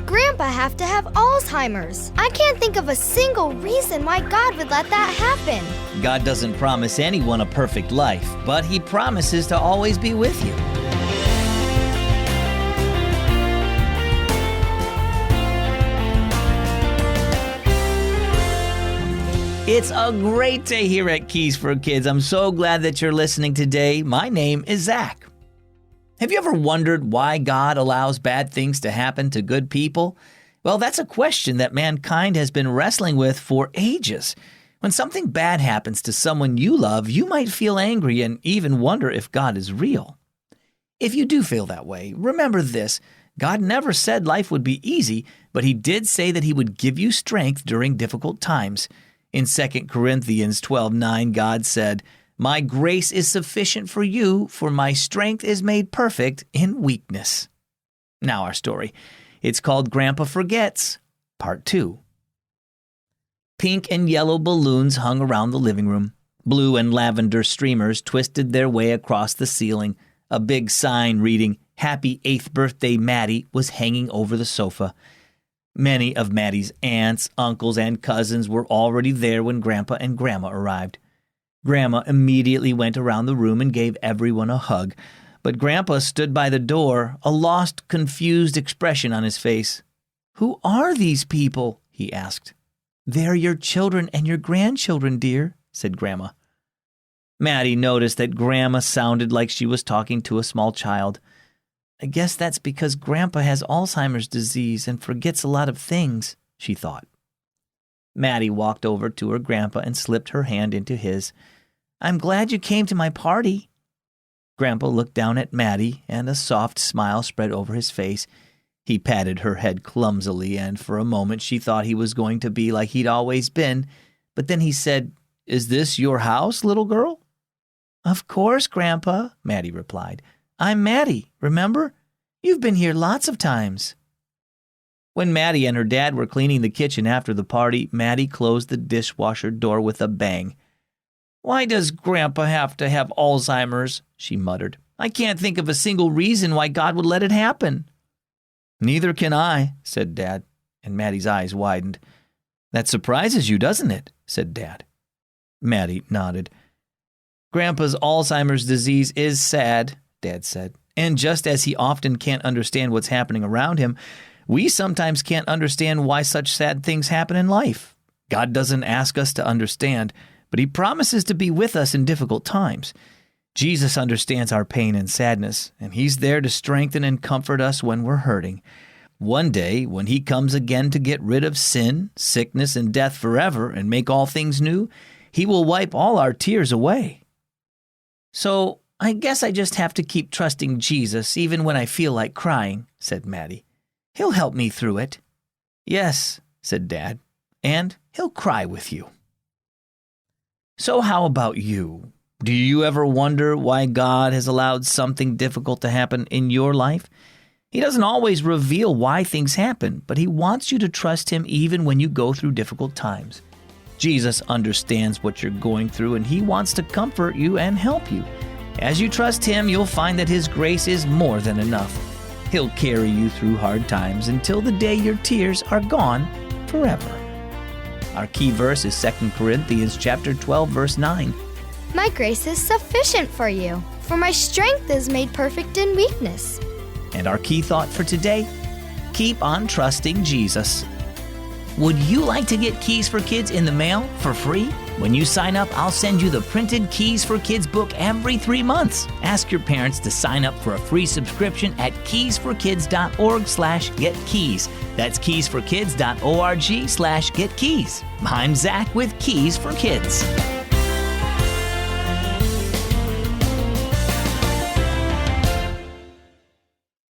Grandpa have to have Alzheimer's? I can't think of a single reason why God would let that happen. God doesn't promise anyone a perfect life, but He promises to always be with you. It's a great day here at Keys for Kids. I'm so glad that you're listening today. My name is Zach. Have you ever wondered why God allows bad things to happen to good people? Well, that's a question that mankind has been wrestling with for ages. When something bad happens to someone you love, you might feel angry and even wonder if God is real. If you do feel that way, remember this: God never said life would be easy, but He did say that He would give you strength during difficult times. In 2 Corinthians 12:9, God said, "My grace is sufficient for you, for my strength is made perfect in weakness." Now our story. It's called Grandpa Forgets, Part 2. Pink and yellow balloons hung around the living room. Blue and lavender streamers twisted their way across the ceiling. A big sign reading, "Happy 8th Birthday, Maddie," was hanging over the sofa. Many of Maddie's aunts, uncles, and cousins were already there when Grandpa and Grandma arrived. Grandma immediately went around the room and gave everyone a hug, but Grandpa stood by the door, a lost, confused expression on his face. "Who are these people?" he asked. "They're your children and your grandchildren, dear," said Grandma. Maddie noticed that Grandma sounded like she was talking to a small child. "I guess that's because Grandpa has Alzheimer's disease and forgets a lot of things," she thought. Maddie walked over to her grandpa and slipped her hand into his. "I'm glad you came to my party." Grandpa looked down at Maddie, and a soft smile spread over his face. He patted her head clumsily, and for a moment she thought he was going to be like he'd always been. But then he said, "Is this your house, little girl?" "Of course, Grandpa," Maddie replied. "I'm Maddie, remember? You've been here lots of times." When Maddie and her dad were cleaning the kitchen after the party, Maddie closed the dishwasher door with a bang. "Why does Grandpa have to have Alzheimer's?" she muttered. "I can't think of a single reason why God would let it happen." "Neither can I," said Dad, and Maddie's eyes widened. "That surprises you, doesn't it?" said Dad. Maddie nodded. "Grandpa's Alzheimer's disease is sad," Dad said. "And just as he often can't understand what's happening around him, we sometimes can't understand why such sad things happen in life. God doesn't ask us to understand, but He promises to be with us in difficult times. Jesus understands our pain and sadness, and He's there to strengthen and comfort us when we're hurting. One day, when He comes again to get rid of sin, sickness, and death forever and make all things new, He will wipe all our tears away. So, I guess I just have to keep trusting Jesus even when I feel like crying," said Maddie. "He'll help me through it." "Yes," said Dad, "and He'll cry with you." So how about you? Do you ever wonder why God has allowed something difficult to happen in your life? He doesn't always reveal why things happen, but He wants you to trust Him even when you go through difficult times. Jesus understands what you're going through, and He wants to comfort you and help you. As you trust Him, you'll find that His grace is more than enough. He'll carry you through hard times until the day your tears are gone forever. Our key verse is 2 Corinthians chapter 12, verse 9. My grace is sufficient for you, for my strength is made perfect in weakness. And our key thought for today, keep on trusting Jesus. Would you like to get Keys for Kids in the mail for free? When you sign up, I'll send you the printed Keys for Kids book every 3 months. Ask your parents to sign up for a free subscription at keysforkids.org/getkeys. That's keysforkids.org/getkeys. I'm Zach with Keys for Kids.